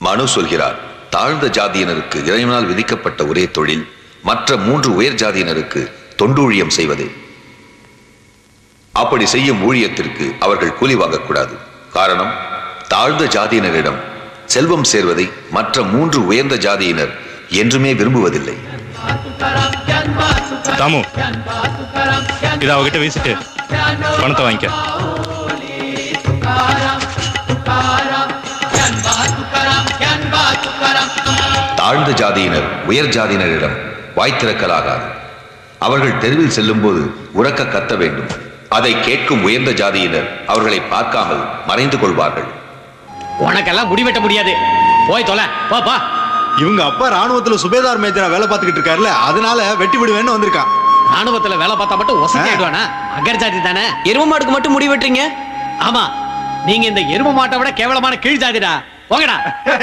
மனு சொல்கிறார், தாழ்ந்த ஜாதியினருக்கு இறைவனால் விதிக்கப்பட்ட ஒரே தொழில் மற்ற 3 உயர் ஜாதியினருக்கு தொண்டூழியம் செய்வதே. அப்படி செய்யும் ஊழியத்திற்கு அவர்கள் கூலி வாங்கக்கூடாது. காரணம், தாழ்ந்த ஜாதியினரிடம் செல்வம் சேர்வதை மற்ற 3 உயர்ந்த ஜாதியினர் என்றுமே விரும்புவதில்லை. தாமு, இதை அவகிட்ட வீசிட்டு பணத்தை வாங்கிக்க. தாழ்ந்த ஜாதியினர் உயர் ஜாதியினரிடம் வாய் திறக்கலாகாது. அவர்கள் தெருவில் செல்லும் போது உரக்க கத்த வேண்டும். அதை கேட்கும் உயர்ந்த ஜாதியினர் அவர்களை பார்க்காமல் மறைந்து கொள்வார்கள். உனக்கெல்லாம் முடிவெட்ட முடியாது, போய் தொலை, பா. இவங்க அப்பா ராணுவத்துல சுபேதார் மேஜரா வேலை பார்த்துக்கிட்டு இருக்காருல்ல, அதனால வெட்டி விடுவேன்னு வந்திருக்கான். ராணுவத்துல வேலை பார்த்தா மட்டும் ஒசைடுவானா? அகர் ஜாதி தானே. எரும மாட்டுக்கு மட்டும் முடி வெட்டுறீங்க? ஆமா, நீங்க இந்த எரும மாட்டை விட கேவலமான கீழ் ஜாதிடா. போங்கடா.